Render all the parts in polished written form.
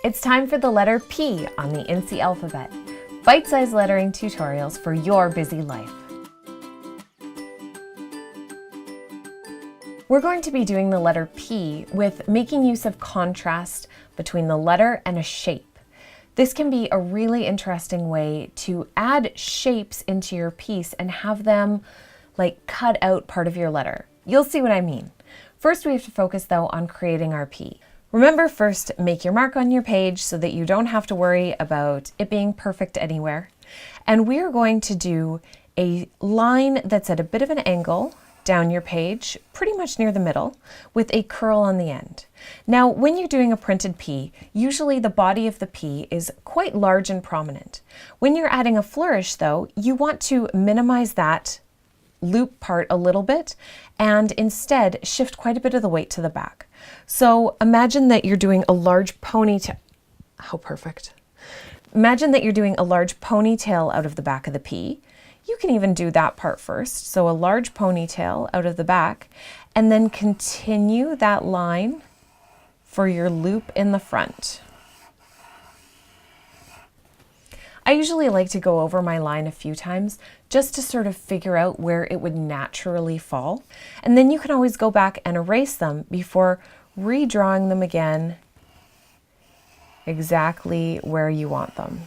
It's time for the letter P on the Incy alphabet. Bite-sized lettering tutorials for your busy life. We're going to be doing the letter P with making use of contrast between the letter and a shape. This can be a really interesting way to add shapes into your piece and have them like cut out part of your letter. You'll see what I mean. First, we have to focus though on creating our P. Remember, first make your mark on your page so that you don't have to worry about it being perfect anywhere. And we are going to do a line that's at a bit of an angle down your page, pretty much near the middle, with a curl on the end. Now, when you're doing a printed P, usually the body of the P is quite large and prominent. When you're adding a flourish though, you want to minimize that loop part a little bit and instead shift quite a bit of the weight to the back. So imagine that you're doing a large ponytail. How perfect. Imagine that you're doing a large ponytail out of the back of the P. You can even do that part first. So a large ponytail out of the back, and then continue that line for your loop in the front. I usually like to go over my line a few times just to sort of figure out where it would naturally fall. And then you can always go back and erase them before redrawing them again exactly where you want them.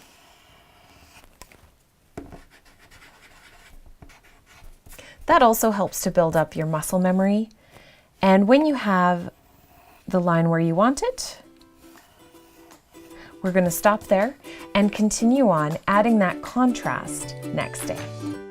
That also helps to build up your muscle memory. And when you have the line where you want it, we're going to stop there and continue on adding that contrast next day.